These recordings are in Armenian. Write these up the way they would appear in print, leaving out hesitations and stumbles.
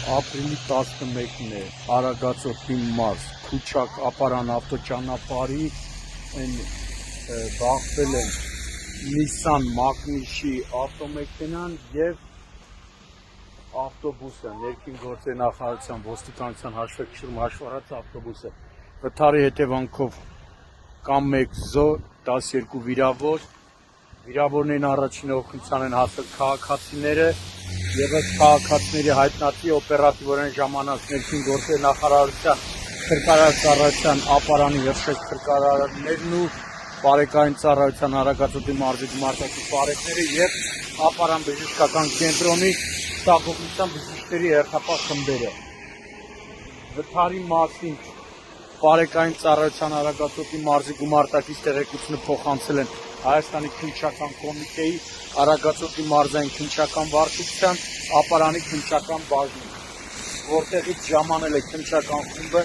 Ապրիլի 11-ն է, Արագածոտնի մարզ, Քուչակ ապարան ավտոճանապարհի են բախվել են Nissan Magnishի ավտոմեքենան եւ ավտոբուսը, ներքին գործերի նախարարության ոստիկանության հաշվեկշռում հաշվառած ավտոբուսը։ Վթարի հետևանքով կամ 1 զո, 12 վիրավոր, վիրավորներին առաջին օգնության են հասել քաղաքացիները եւ ըստ քաղաքացիների հայտնածի օպերատիվորեն ժամանակ ներքին գործերի նախարարության քրկարար ծառայության ապարանի հրշեջ քրկարարներն ու բարեկային ծառայության Արագածոտնի մարզի գումարտակի բարեկները եւ ապարան բժշկական կենտրոնի ստախոհության բժիշկների հերթապահ խմբերը։ Վթարի մասին բարեկային ծառայության Արագածոտնի մարզի գումարտակից տեղեկությունը փոխանցել են Հայաստանի քննչական կոմիտեի Արագածոտնի մարզային քննչական վարչության ապարանի քննչական բաժնին, որտեղից ժամանել է քննչական խումբը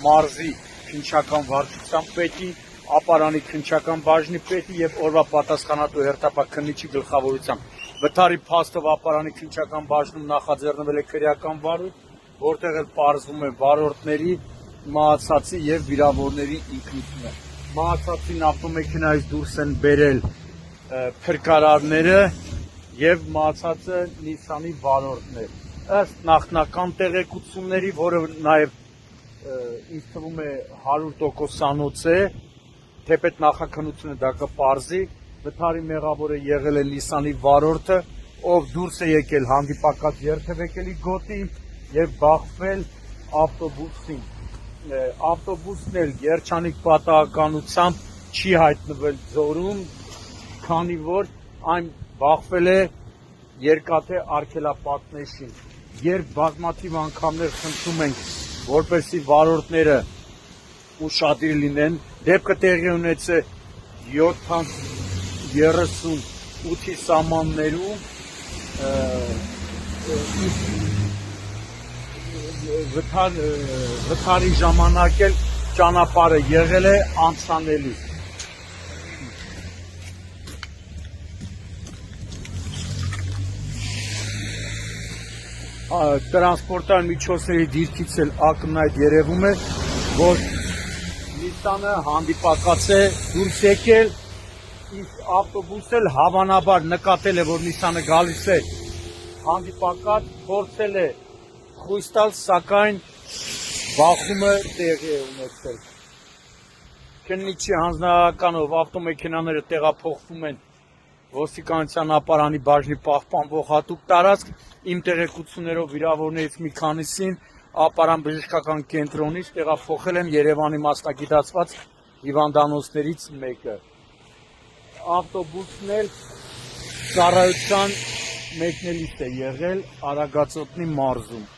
մարզի քննչական վարչության պետի, ապարանի քննչական բաժնի պետի եւ օրվա պատասխանատու հերթապահ քննիչի գլխավորությամբ։ Վթարի փաստով ապարանի քննչական բաժնում նախաձեռնվել է քրեական վարույթ, որտեղ էլ պարզվում է վարորդների, մահացածի եւ վիրավորների ինքնությունը։ Մահացածին ավտոմեքենայից դուրս են բերել փրկարարները եւ մահացածը Նիսանի վարորդն է։ Ըստ նախնական տեղեկությունների, որը նաեւ ինձ թվում է 100%-անոց է, թեպետ նախաքննությունը դա կպարզի, վթարի մեղավորը եղել է Նիսանի վարորդը, ով դուրս է եկել հանդիպակաց երթևեկելի գոտի եւ բախվել ավտոբուսին։ Ավտոբուսն էլ երջանիկ պատահականությամբ չի հայտնվել ձորում, քանի որ այն բախվել է երկաթե արգելապատնեշին։ Երբ բազմաթիվ անգամներ խնդրում ենք, որպեսզի վարորդները ուշադիր լինեն, դեպքը տեղի ունեցել 7:38-ի սահմաններում, վթարի ժամանակ էլ ճանապարհը եղել է անցանելի։ Տրանսպորտային միջոցների դիրքից էլ ակնհայտ երևում է, որ Նիսանը հանդիպակաց է դուրս եկել, իսկ ավտոբուսը էլ հավանաբար նկատել է, որ Նիսանը գալիս է հանդիպակաց, փորձել է խույս տալ, սակայն բախումը տեղի է ունեցել։ Քննիչի հանձնարարականով ավտոմեքենաները տեղափոխվում են ոստիկանության ապարանի բաժնի պահպանվող հատուկ տարածք, իմ տեղեկություններով վիրավորներից մի քանիսին ապարան բժշկական կենտրոնից տեղափոխել են Երևանի մասնագիտացված հիվանդանոցներից մեկը։ Ավտոբուսն էլ ծառայության մեկնելիս է եղել Արագածոտնի մարզում։